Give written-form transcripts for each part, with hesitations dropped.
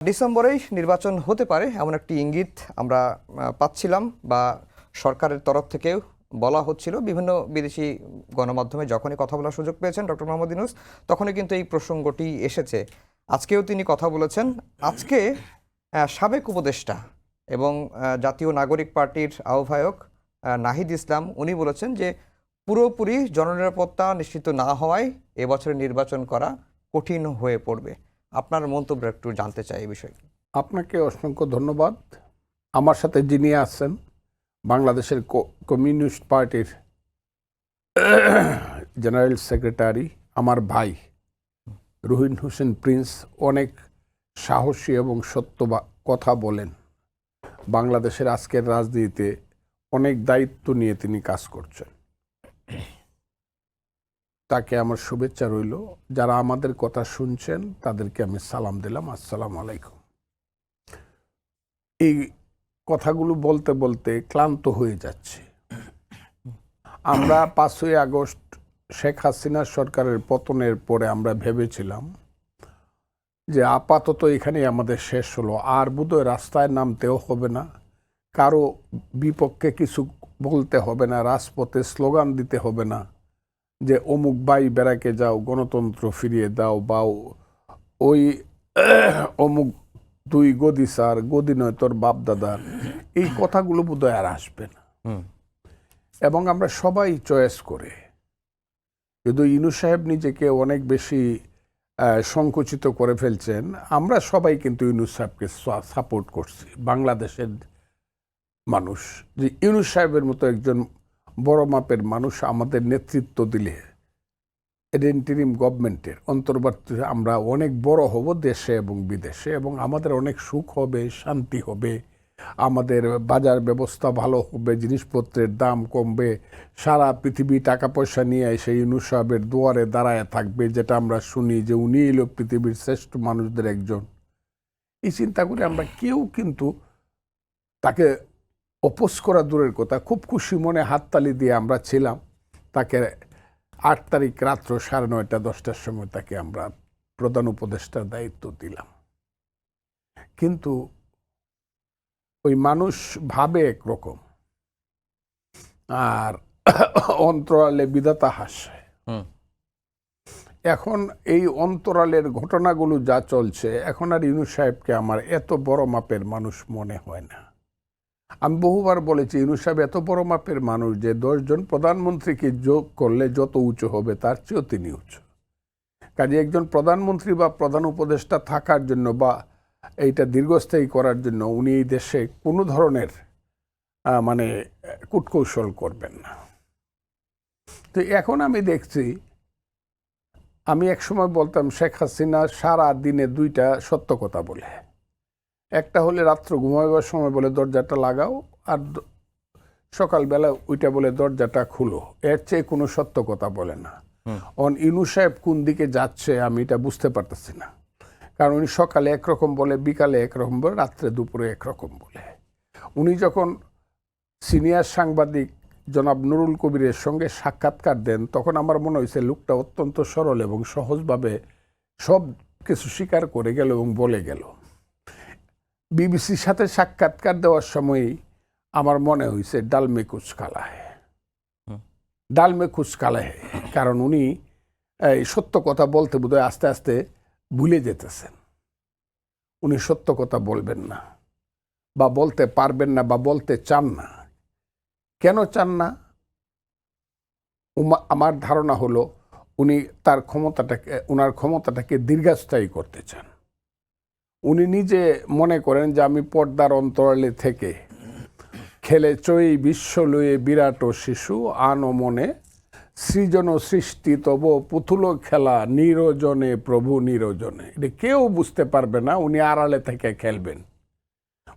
ডিসেম্বরেই নির্বাচন হতে পারে এমন একটি ইঙ্গিত আমরা পাচ্ছিলাম বা সরকারের তরফ থেকেও বলা হচ্ছিল। বিভিন্ন বিদেশি গণমাধ্যমে যখনই কথা বলার সুযোগ পেয়েছেন ডক্টর মোহাম্মদ ইউনূস, তখনই কিন্তু এই প্রসঙ্গটি এসেছে। আজকেও তিনি কথা বলেছেন। আজকে সাবেক উপদেষ্টা এবং জাতীয় নাগরিক পার্টির আহ্বায়ক নাহিদ ইসলাম উনি বলেছেন যে পুরোপুরি জননিরাপত্তা নিশ্চিত না হওয়ায় এবছরের নির্বাচন করা কঠিন হয়ে পড়বে। আপনার মন্তব্য একটু জানতে চাই এই বিষয়ে। আপনাকে অসংখ্য ধন্যবাদ। আমার সাথে যিনি আছেন বাংলাদেশের কমিউনিস্ট পার্টির জেনারেল সেক্রেটারি আমার ভাই রুহিন হোসেন প্রিন্স, অনেক সাহসী এবং সত্য কথা বলেন। বাংলাদেশের আজকের রাজনীতিতে অনেক দায়িত্ব নিয়ে তিনি কাজ করছেন। তাকে আমার শুভেচ্ছা রইল। যারা আমাদের কথা শুনছেন তাদেরকে আমি সালাম দিলাম, আসসালামু আলাইকুম। এই কথাগুলো বলতে বলতে ক্লান্ত হয়ে যাচ্ছে। আমরা 5ই আগস্ট শেখ হাসিনা সরকারের পতনের পরে আমরা ভেবেছিলাম যে আপাতত এখানেই আমাদের শেষ হলো, আর বোধহয় রাস্তায় নামতেও হবে না, কারো বিপক্ষে কিছু বলতে হবে না, রাজপথে স্লোগান দিতে হবে না যে অমুক ভাই বেড়াকে যাও, গণতন্ত্র ফিরিয়ে দাও, বা ওই অমুক তুই গদি স্যার, গদি নয় তোর বাপ দাদার, এই কথাগুলো বোধহয় আর আসবে না। এবং আমরা সবাই চয়েস করে, যদি ইউনূস সাহেব নিজেকে অনেক বেশি সংকুচিত করে ফেলছেন, আমরা সবাই কিন্তু ইউনূস সাহেবকে সাপোর্ট করছি। বাংলাদেশের মানুষ যে ইউনূস সাহেবের মতো একজন বড় মাপের মানুষ আমাদের নেতৃত্ব দিলে ইন্টারিম গভর্নমেন্টের অন্তর্বর্তী আমরা অনেক বড় হব দেশে এবং বিদেশে, এবং আমাদের অনেক সুখ হবে, শান্তি হবে, আমাদের বাজার ব্যবস্থা ভালো হবে, জিনিসপত্রের দাম কমবে, সারা পৃথিবী টাকা পয়সা নিয়ে এসে ইউনূস সাহেবের দুয়ারে দাঁড়ায় থাকবে, যেটা আমরা শুনি যে উনি এলো পৃথিবীর শ্রেষ্ঠ মানুষদের একজন। এই চিন্তা করে আমরা কেউ কিন্তু তাকে অপোজ করা দূরের কথা, খুব খুশি মনে হাততালি দিয়ে আমরা ছিলাম। তাকে 8 তারিখ রাত্র 9:30 10টার সময় তাকে আমরা প্রধান উপদেষ্টার দায়িত্ব দিলাম। কিন্তু ওই মানুষ ভাবে একরকম আর অন্তরালে বিধাতা হাসে। এখন এই অন্তরালের ঘটনাগুলো যা চলছে, এখন আর ইউনূস সাহেবকে আমার এত বড় মাপের মানুষ মনে হয় না। আমি বহুবার বলেছি, ইউনূস সাহেব এত বড় মাপের মানুষ যে 10 জন প্রধানমন্ত্রীকে যোগ করলে যত উঁচু হবে তার চেয়েও তিনি উঁচু। কাজে একজন প্রধানমন্ত্রী বা প্রধান উপদেষ্টা থাকার জন্য বা এইটা দীর্ঘস্থায়ী করার জন্য উনি এই দেশে কোনো ধরনের মানে কূটকৌশল করবেন না। তো এখন আমি দেখছি, আমি একসময় বলতাম শেখ হাসিনা সারা দিনে 2টা সত্য কথা বলে। একটা হলে রাত্র ঘুমাইবার সময় বলে দরজাটা লাগাও, আর সকালবেলা ওইটা বলে দরজাটা খুলো। এর চেয়ে কোনো সত্য কথা বলে না। ইউনূস সাহেব কোন দিকে যাচ্ছে আমি এটা বুঝতে পারতেছি না। কারণ উনি সকালে একরকম বলে, বিকালে একরকম বলে, রাত্রে দুপুরে একরকম বলে। উনি যখন সিনিয়র সাংবাদিক জনাব নুরুল কবিরের সঙ্গে সাক্ষাৎকার দেন, তখন আমার মনে হয়েছে লোকটা অত্যন্ত সরল এবং সহজভাবে সব কিছু স্বীকার করে গেল এবং বলে গেল। বিবিসির সাথে সাক্ষাৎকার দেওয়ার সময় আমার মনে হয়েছে ডালমে কুচ কালা হে, ডালমে কুচ কালা হে। কারণ উনি এই সত্য কথা বলতে বোধহয় আস্তে আস্তে ভুলে যেতেছেন। উনি সত্য কথা বলবেন না, বা বলতে পারবেন না, বা বলতে চান না। কেন চান না? আমার ধারণা হলো উনি ওনার ক্ষমতাটাকে দীর্ঘস্থায়ী করতে চান। উনি নিজে মনে করেন যে আমি পর্দার অন্তরালে থেকে খেলে চই বিশ্ব লয়ে বিরাট শিশু আন মনে সৃজন সৃষ্টি তব পুতুল খেলা নিরজনে প্রভু নিরজনে। এটা কেউ বুঝতে পারবে না, উনি আড়ালে থেকে খেলবেন।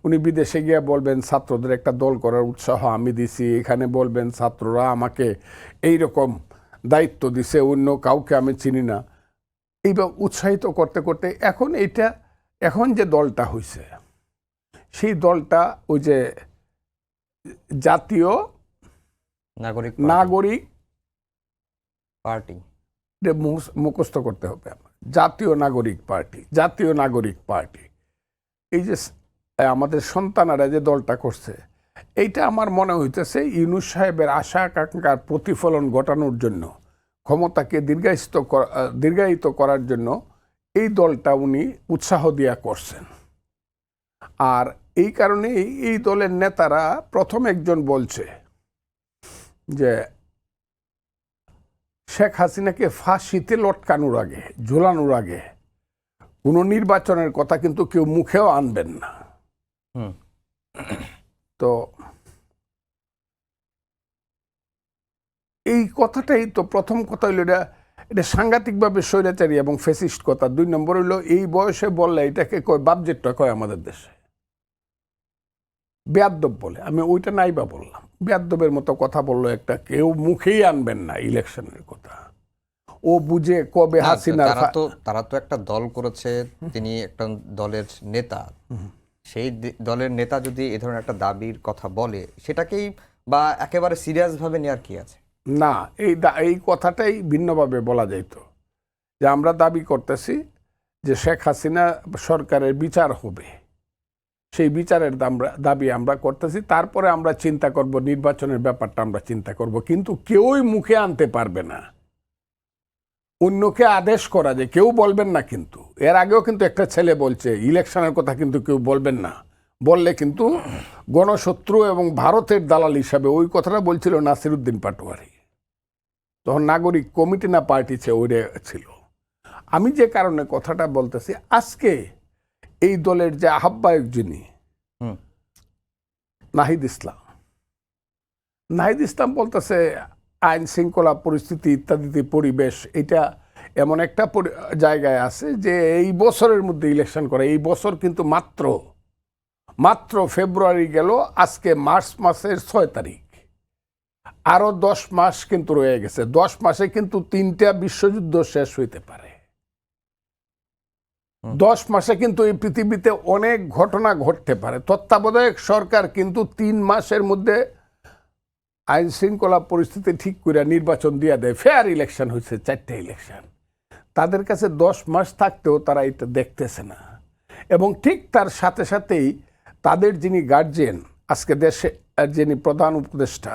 উনি বিদেশে গিয়ে বলবেন ছাত্রদের একটা দল করার উৎসাহ আমি দিছি, এখানে বলবেন ছাত্ররা আমাকে এইরকম দায়িত্ব দিছে, অন্য কাউকে আমি চিনি না। এইবার উৎসাহিত করতে করতে এখন যে দলটা হয়েছে, সেই দলটা ওই যে জাতীয় নাগরিক পার্টি মুখস্থ করতে হবে আমার, জাতীয় নাগরিক পার্টি। এই যে আমাদের সন্তানেরা যে দলটা করছে, এইটা আমার মনে হইতেছে ইউনূস সাহেবের আশা আকাঙ্ক্ষার প্রতিফলন ঘটানোর জন্য, ক্ষমতাকে দীর্ঘায়িত করার জন্য এই দলটা উনি উৎসাহ দিয়া করছেন। আর এই কারণে এই দলের নেতারা প্রথম একজন বলছে যে শেখ হাসিনাকে ফাঁসিতে লটকানোর আগে, ঝোলানোর আগে কোনো নির্বাচনের কথা কিন্তু কেউ মুখেও আনবেন না। তো এই কথাটাই তো প্রথম কথা হইল, এটা সাংঘাতিকভাবে স্বৈরাচারী এবং ফ্যাসিস্ট কথা। 2 নম্বর হইল এই বয়সে বললে এটাকে কয় বাপজেটটা কয় আমাদের দেশে বেয়াদ্দব বলে। আমি ওইটা নাইবা বললাম, বেয়াদ্দবের মতো কথা বললো একটা, কেউ মুখেই আনবেন না ইলেকশনের কথা। ও বুঝে কবে হাসিনা, তারা তো একটা দল করেছে, তিনি একটা দলের নেতা, সেই দলের নেতা যদি এ ধরনের একটা দাবির কথা বলে, সেটাকেই বা একেবারে সিরিয়াস ভাবে নেওয়ার কি আছে? না, এই কথাটাই ভিন্নভাবে বলা যাইত যে আমরা দাবি করতেছি যে শেখ হাসিনা সরকারের বিচার হবে, সেই বিচারের দাবি আমরা করতেছি, তারপরে আমরা চিন্তা করব, নির্বাচনের ব্যাপারটা আমরা চিন্তা করব। কিন্তু কেউই মুখে আনতে পারবে না, অন্যকে আদেশ করা যে কেউ বলবেন না। কিন্তু এর আগেও কিন্তু একটা ছেলে বলছে ইলেকশনের কথা কিন্তু কেউ বলবেন না, বললে কিন্তু গণশত্রু এবং ভারতের দালাল হিসাবে, ওই কথাটা বলছিল নাসিরউদ্দিন পাটোয়ারি, তখন নাগরিক কমিটি না পার্টি ওইটা ছিল। আমি যে কারণে কথাটা বলতেছি, আজকে এই দলের যে আহ্বায়ক যিনি নাহিদ ইসলাম বলতেছে আইন শৃঙ্খলা পরিস্থিতি ইত্যাদি পরিবেশ, এটা এমন একটা জায়গায় আছে যে এই বছরের মধ্যে ইলেকশন করে। এই বছর কিন্তু মাত্র ফেব্রুয়ারি গেল, আজকে মার্চ মাসের 6 তারিখ, আরো 10 মাস কিন্তু রয়ে গেছে। 10 মাসে কিন্তু 3টা বিশ্বযুদ্ধ শেষ হইতে পারে। 10 মাসে কিন্তু এই পৃথিবীতে অনেক ঘটনা ঘটতে পারে। তত্ত্বাবধায়ক সরকার কিন্তু 3 মাসের মধ্যে আইন শৃঙ্খলা পরিস্থিতি ঠিক করে নির্বাচন দিয়ে দেয়। ফেয়ার ইলেকশন হয়েছে, 4টা ইলেকশন। তাদের কাছে 10 মাস থাকতেও তারা এটা দেখতেছে না। এবং ঠিক তার সাথে সাথেই তাদের যিনি গার্জিয়ান, আজকে দেশে যিনি প্রধান উপদেষ্টা,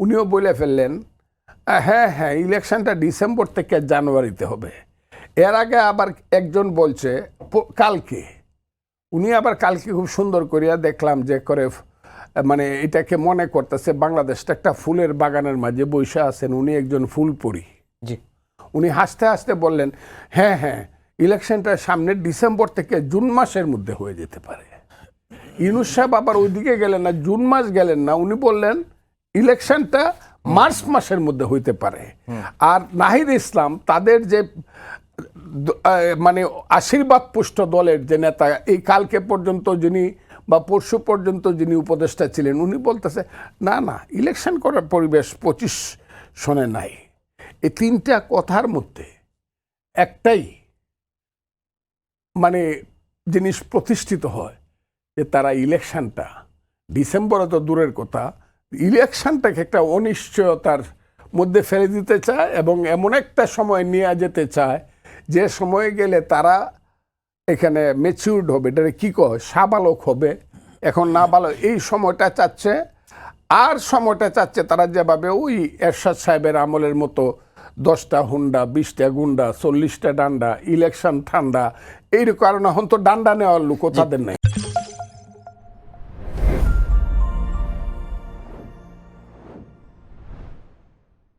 উনিও বলে ফেললেন হ্যাঁ ইলেকশনটা ডিসেম্বর থেকে জানুয়ারিতে হবে। এর আগে আবার একজন বলছে কালকে, উনি আবার কালকে খুব সুন্দর করিয়া দেখলাম যে করে, মানে এটাকে মনে করতেছে বাংলাদেশটা একটা ফুলের বাগানের মাঝে বৈশা আছেন, উনি একজন ফুলপরি। জি, উনি হাসতে হাসতে বললেন হ্যাঁ ইলেকশনটা সামনে ডিসেম্বর থেকে জুন মাসের মধ্যে হয়ে যেতে পারে। ইউনূস সাহেব আবার ওইদিকে গেলেন না, জুন মাস গেলেন না, উনি বললেন ইলেকশনটা মার্চ মাসের মধ্যে হইতে পারে। আর নাহিদ ইসলাম তাদের যে মানে আশীর্বাদ পুষ্ট দলের যে নেতা, এই কালকে পর্যন্ত যিনি বা পরশু পর্যন্ত যিনি উপদেষ্টা ছিলেন, উনি বলতেছে না ইলেকশন করার পরিবেশ 25 সনে নাই। এই 3টা কথার মধ্যে একটাই মানে জিনিস প্রতিষ্ঠিত হয় যে তারা ইলেকশনটা ডিসেম্বরে তো দূরের কথা, ইলেকশনটাকে একটা অনিশ্চয়তার মধ্যে ফেলে দিতে চায় এবং এমন একটা সময় নিয়ে যেতে চায় যে সময়ে গেলে তারা এখানে ম্যাচিউরড হবে, এটা কি কয়, সাবালক হবে। এখন না বালক, এই সময়টা চাচ্ছে। আর সময়টা চাচ্ছে তারা যেভাবে ওই এরশাদ সাহেবের আমলের মতো 10টা হুন্ডা, 20টা গুন্ডা, 40টা ডান্ডা, ইলেকশন ঠান্ডা, এইরকম কারণে এখন তো ডান্ডা নেওয়ার লোক তাদের নাই।